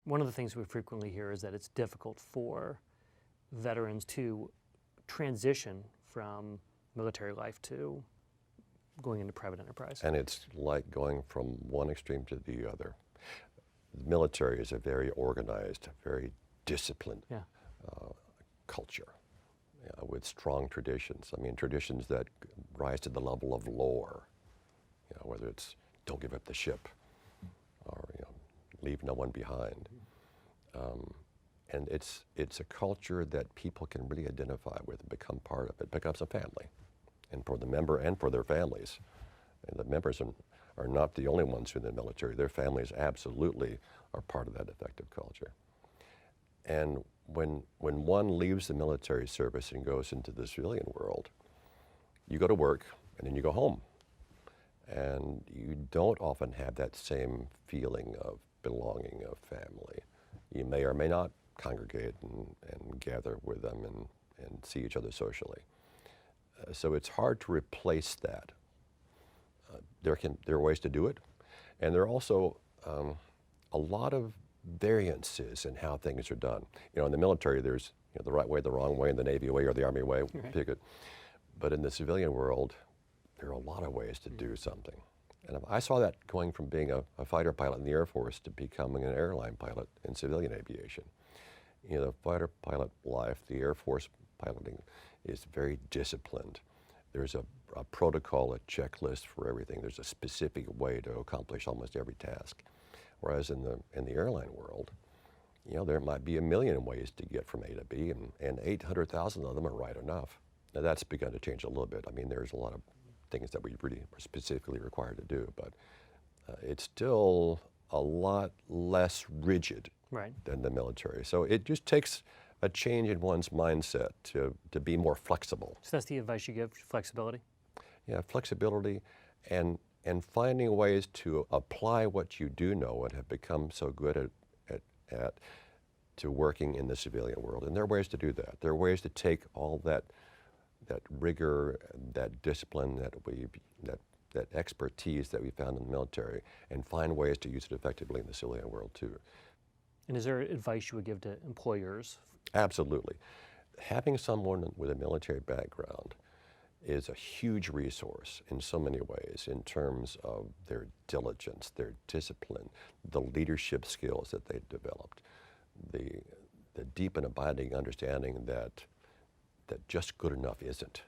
One of the things we frequently hear is that it's difficult for veterans to transition from military life to going into private enterprise. And it's like going from one extreme to the other. The military is a very organized, very disciplined culture with strong traditions. I mean, traditions that rise to the level of lore, whether it's don't give up the ship or leave no one behind. And it's a culture that people can really identify with and become part of. It becomes a family, and for the member and for their families. And the members are not the only ones who are in the military. Their families absolutely are part of that effective culture. And when one leaves the military service and goes into the civilian world, you go to work and then you go home. And you don't often have that same feeling of belonging, of family. You may or may not congregate and gather with them and see each other socially. So it's hard to replace that. There are ways to do it, and there are also a lot of variances in how things are done. In the military, there's the right way, the wrong way, and the Navy way or the Army way, pick it. But in the civilian world, there are a lot of ways to do something. And I saw that going from being a fighter pilot in the Air Force to becoming an airline pilot in civilian aviation. The fighter pilot life, the Air Force piloting, is very disciplined. There's a protocol, a checklist for everything. There's a specific way to accomplish almost every task. Whereas in the airline world, there might be 1 million ways to get from A to B, and 800,000 of them are right enough. Now that's begun to change a little bit. I mean, there's a lot of things that we really are specifically required to do, but it's still a lot less rigid than the military. So it just takes a change in one's mindset to be more flexible. So that's the advice you give, flexibility? Yeah, flexibility and finding ways to apply what you do know and have become so good at to working in the civilian world. And there are ways to do that. There are ways to take all that rigor, that discipline, that expertise that we found in the military and find ways to use it effectively in the civilian world too. And is there advice you would give to employers? Absolutely. Having someone with a military background is a huge resource in so many ways in terms of their diligence, their discipline, the leadership skills that they've developed, the deep and abiding understanding that just good enough isn't,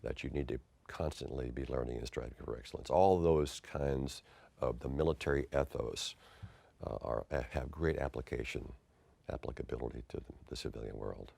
that you need to constantly be learning and striving for excellence. All those kinds of the military ethos have great applicability to the civilian world.